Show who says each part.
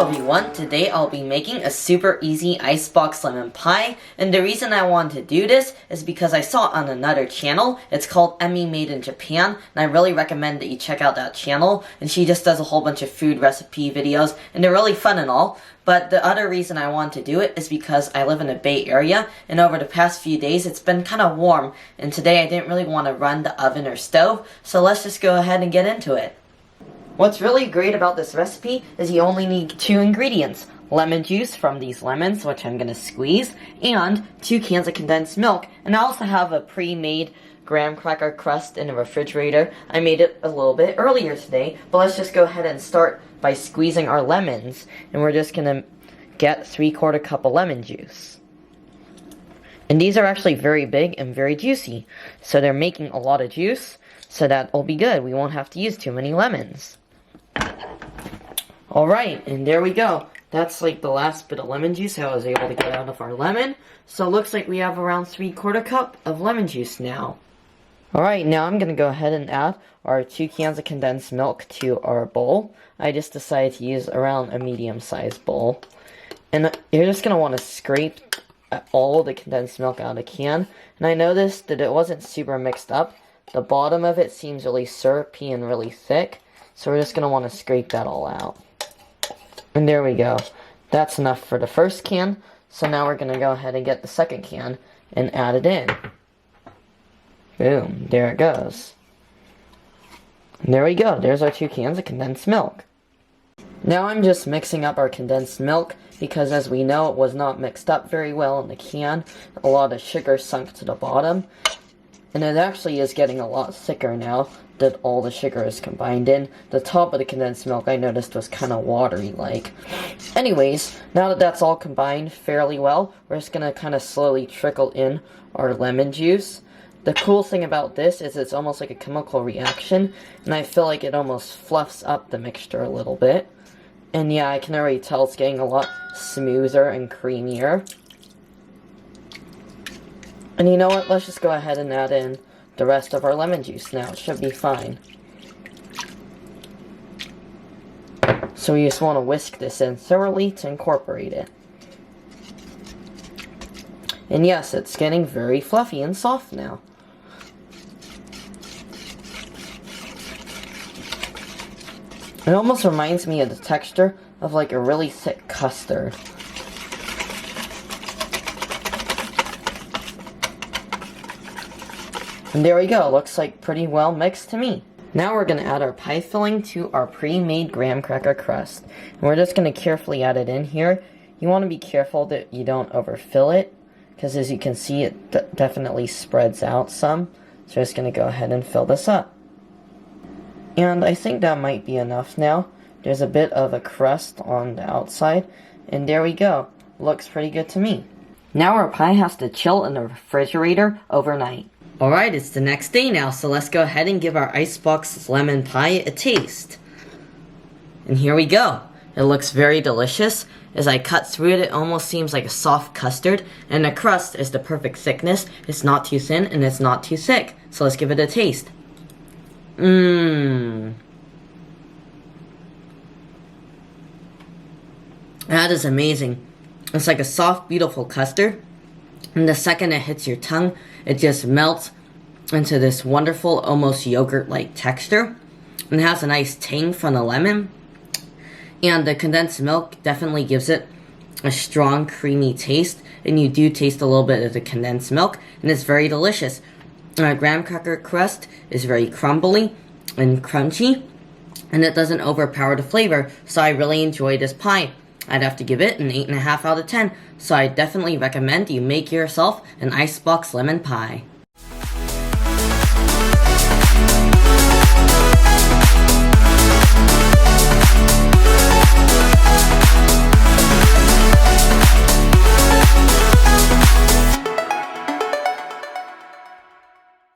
Speaker 1: Hello everyone, today I'll be making a super easy icebox lemon pie, and the reason I wanted to do this is because I saw it on another channel. It's called Emmy Made in Japan, and I really recommend that you check out that channel, and she just does a whole bunch of food recipe videos, and they're really fun and all. But the other reason I want to do it is because I live in the Bay Area, and over the past few days it's been kind of warm, and today I didn't really want to run the oven or stove, so let's just go ahead and get into it. What's really great about this recipe is you only need 2 ingredients: lemon juice from these lemons, which I'm going to squeeze, and 2 cans of condensed milk. And I also have a pre-made graham cracker crust in the refrigerator. I made it a little bit earlier today, but let's just go ahead and start by squeezing our lemons. And we're just going to get 3/4 cup of lemon juice. And these are actually very big and very juicy, so they're making a lot of juice, so that will be good. We won't have to use too many lemons. Alright, and there we go. That's like the last bit of lemon juice I was able to get out of our lemon. So it looks like we have around 3/4 cup of lemon juice now. Alright, now I'm going to go ahead and add our 2 cans of condensed milk to our bowl. I just decided to use around a medium-sized bowl. And you're just going to want to scrape all the condensed milk out of the can. And I noticed that it wasn't super mixed up. The bottom of it seems really syrupy and really thick. So we're just going to want to scrape that all out. And there we go. That's enough for the first can. So now we're going to go ahead and get the second can and add it in. Boom. There it goes. And there we go. There's our 2 cans of condensed milk. Now I'm just mixing up our condensed milk because, as we know, it was not mixed up very well in the can. A lot of sugar sunk to the bottom. And it actually is getting a lot thicker now that all the sugar is combined in. The top of the condensed milk I noticed was kind of watery-like. Anyways, now that that's all combined fairly well, we're just going to kind of slowly trickle in our lemon juice. The cool thing about this is it's almost like a chemical reaction, and I feel like it almost fluffs up the mixture a little bit. And yeah, I can already tell it's getting a lot smoother and creamier. And you know what, let's just go ahead and add in the rest of our lemon juice now. It should be fine. So we just want to whisk this in thoroughly to incorporate it. And yes, it's getting very fluffy and soft now. It almost reminds me of the texture of like a really thick custard. And there we go, looks like pretty well mixed to me. Now we're going to add our pie filling to our pre-made graham cracker crust. And we're just going to carefully add it in here. You want to be careful that you don't overfill it, because as you can see it definitely spreads out some. So we're just going to go ahead and fill this up. And I think that might be enough now. There's a bit of a crust on the outside. And there we go, looks pretty good to me. Now our pie has to chill in the refrigerator overnight. Alright, it's the next day now, so let's go ahead and give our icebox lemon pie a taste. And here we go. It looks very delicious. As I cut through it, it almost seems like a soft custard, and the crust is the perfect thickness. It's not too thin, and it's not too thick. So let's give it a taste. That is amazing. It's like a soft, beautiful custard. And the second it hits your tongue, it just melts into this wonderful, almost yogurt-like texture. And it has a nice tang from the lemon. And the condensed milk definitely gives it a strong, creamy taste. And you do taste a little bit of the condensed milk. And it's very delicious. Our graham cracker crust is very crumbly and crunchy. And it doesn't overpower the flavor. So I really enjoy this pie. I'd have to give it an 8.5 out of 10, so I definitely recommend you make yourself an icebox lemon pie.